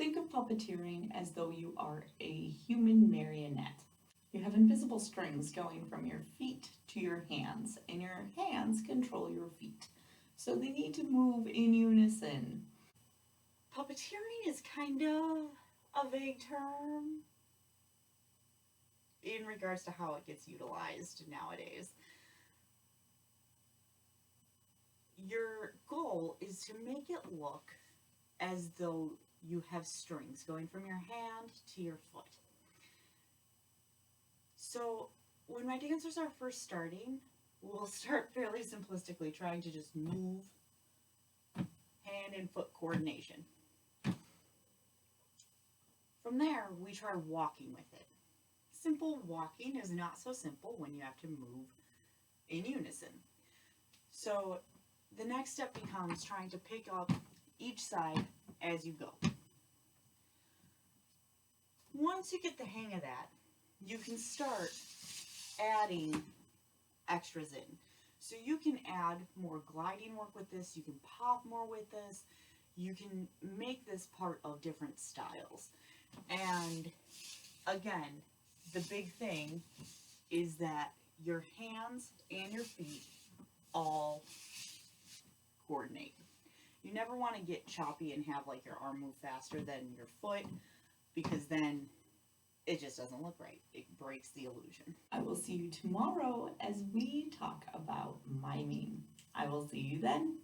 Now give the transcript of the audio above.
Think of puppeteering as though you are a human marionette. You have invisible strings going from your feet to your hands, and your hands control your feet. So they need to move in unison. Puppeteering is kind of a vague term in regards to how it gets utilized nowadays. Your goal is to make it look as though you have strings going from your hand to your foot. So, when my dancers are first starting, we'll start fairly simplistically trying to just move hand and foot coordination. From there, we try walking with it. Simple walking is not so simple when you have to move in unison. So, the next step becomes trying to pick up each side as you go. Once you get the hang of that, you can start adding extras in. So you can add more gliding work with this, you can pop more with this, you can make this part of different styles. And again, the big thing is that your hands and your feet all coordinate. You never want to get choppy and have like your arm move faster than your foot, because then it just doesn't look right. It breaks the illusion. I will see you tomorrow as we talk about miming. I will see you then.